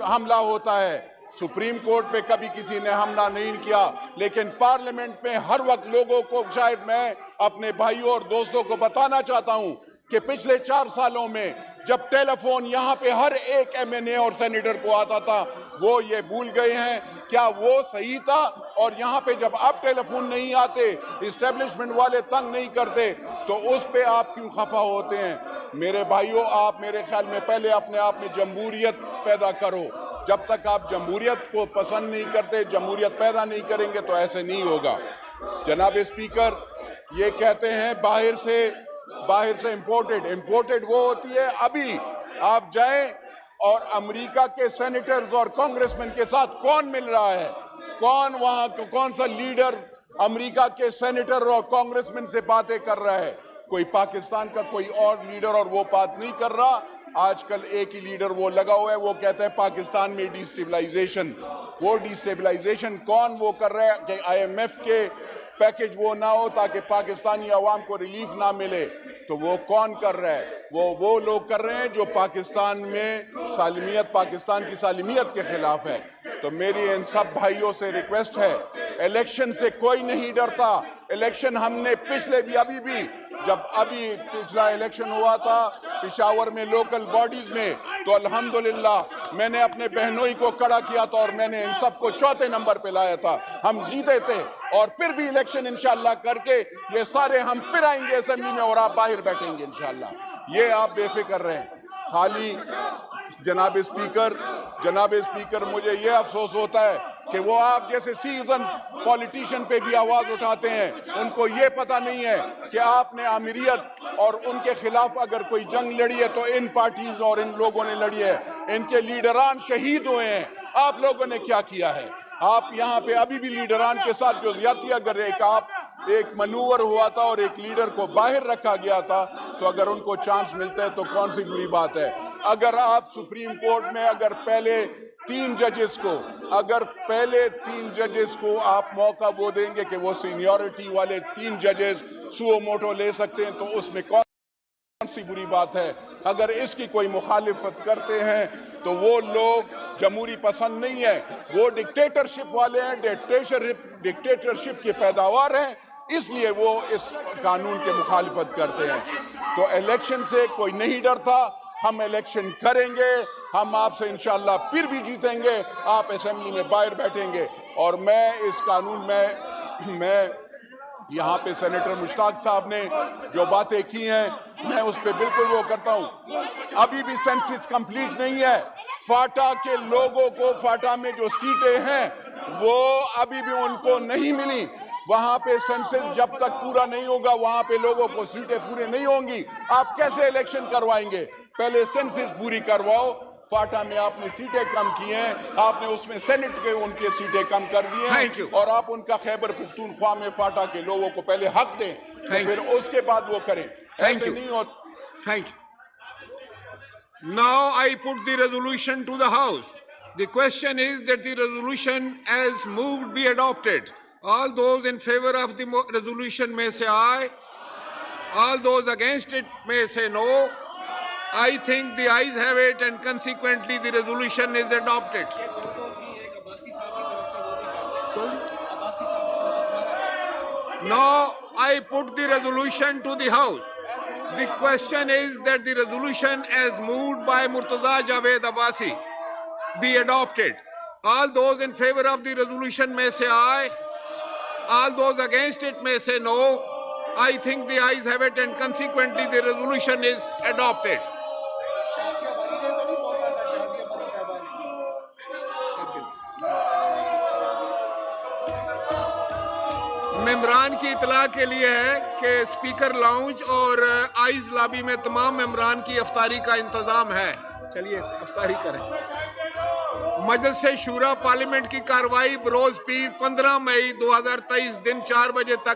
हमला होता है। सुप्रीम कोर्ट पे कभी किसी ने हमला नहीं किया, लेकिन पार्लियामेंट में हर वक्त लोगों को, शायद मैं अपने भाइयों और दोस्तों को बताना चाहता हूं कि पिछले 4 सालों में जब टेलीफोन यहाँ पे हर एक एमएनए और सेनेटर को आता था, वो ये भूल गए हैं। क्या वो सही था? और यहाँ पे जब अब टेलीफोन नहीं आते, इस्टेब्लिशमेंट वाले तंग नहीं करते, तो उस पे आप क्यों खफा होते हैं? मेरे भाइयों, आप मेरे ख्याल में पहले अपने आप में जमहूरियत पैदा करो। जब तक आप जमहूरियत को पसंद नहीं करते, जमहूरियत पैदा नहीं करेंगे तो ऐसे नहीं होगा। जनाब स्पीकर, ये कहते हैं बाहर से इंपोर्टेड वो होती है। अभी आप जाएं और अमेरिका के सेनेटर्स और कांग्रेसमैन के साथ कौन मिल रहा है, कौन सा लीडर अमेरिका के सेनेटर और कांग्रेसमैन से बातें कर रहा है? कोई पाकिस्तान का कोई और लीडर और वो बात नहीं कर रहा। आजकल एक ही लीडर वो लगा हुआ है, वो कहता है पाकिस्तान में डिस्टेबलाइजेशन। वो डिस्टेबलाइजेशन कौन वो कर रहा है कि IMF के पैकेज वो ना हो ताकि पाकिस्तानी अवाम को रिलीफ ना मिले, तो वो कौन कर रहा है? वो लोग कर रहे हैं जो पाकिस्तान में पाकिस्तान की सालिमियत के खिलाफ है। तो मेरी इन सब भाइयों से रिक्वेस्ट है, इलेक्शन से कोई नहीं डरता। इलेक्शन हमने अभी भी जब पिछला इलेक्शन हुआ था पेशावर में लोकल बॉडीज में, तो अल्हम्दुलिल्लाह मैंने अपने बहनोई को खड़ा किया था और मैंने इन सबको चौथे नंबर पे लाया था। हम जीते थे और फिर भी इलेक्शन इंशाल्लाह करके ये सारे हम फिर आएंगे असेंबली में और आप बाहर बैठेंगे इंशाल्लाह। ये आप बेफिक्र रहें। खाली जनाब स्पीकर, मुझे ये अफसोस होता है कि वो आप जैसे सीजन पॉलिटिशियन पे भी आवाज उठाते हैं, उनको ये पता नहीं है कि आपने अमीरियत और उनके खिलाफ अगर कोई जंग लड़ी है तो इन पार्टीज और इन लोगों ने लड़ी है, इनके लीडरान शहीद हुए हैं। आप लोगों ने क्या किया है? आप यहाँ पे अभी भी लीडरान के साथ जो ज्यादतियां कर रहे हैं, एक मनूवर हुआ था और एक लीडर को बाहर रखा गया था, तो अगर उनको चांस मिलता है तो कौन सी बुरी बात है? अगर आप सुप्रीम कोर्ट में अगर पहले तीन जजेस को आप मौका वो देंगे कि वो सीनियरिटी वाले 3 जजेस सुओ मोटो ले सकते हैं, तो उसमें कौन सी बुरी बात है? अगर इसकी कोई मुखालिफत करते हैं तो वो लोग जमहूरी पसंद नहीं है, वो डिक्टेटरशिप वाले हैं, डिक्टेटरशिप की पैदावार हैं, इसलिए वो इस कानून के मुखालिफत करते हैं। तो इलेक्शन से कोई नहीं डरता, हम इलेक्शन करेंगे, हम आपसे इंशाल्लाह फिर भी जीतेंगे, आप असेंबली में बाहर बैठेंगे। और मैं इस कानून में मैं यहाँ पे सेनेटर मुश्ताक साहब ने जो बातें की हैं, मैं उस पर बिल्कुल वो करता हूँ। अभी भी सेंसस कंप्लीट नहीं है। फाटा के लोगों को, फाटा में जो सीटें हैं वो अभी भी उनको नहीं मिली। वहां पे सेंसस जब तक पूरा नहीं होगा, वहां पे लोगों को सीटें पूरी नहीं होंगी। आप कैसे इलेक्शन करवाएंगे? पहले सेंसस पूरी करवाओ। फाटा में आपने सीटें कम की हैं, आपने उसमें सेनेट के उनके सीटें कम कर दी हैं, और आप उनका खैबर पख्तूनख्वा में फाटा के लोगों को पहले हक दें, तो फिर उसके बाद वो करें। ऐसे नहीं हो। Thank you. Now I put the resolution to the House. The question is that the resolution as moved be adopted. All those in favor of the resolution may say aye. All those against it may say no. I think the ayes have it and consequently the resolution is adopted. Now I put the resolution to the House. The question is that the resolution as moved by Murtaza Javed Abbasi be adopted. All those in favor of the resolution may say aye. All those against it may say no. I think the ayes have it and consequently the resolution is adopted. मेम्बरान की इतला के लिए है कि speaker lounge और eyes lobby में तमाम मेम्बरान की अफ्तारी का इंतजाम है। चलिए अफ्तारी करें। मजलिस शूरा पार्लियामेंट की कार्रवाई बरोज पीर 15 मई 2023 दिन 4 बजे तक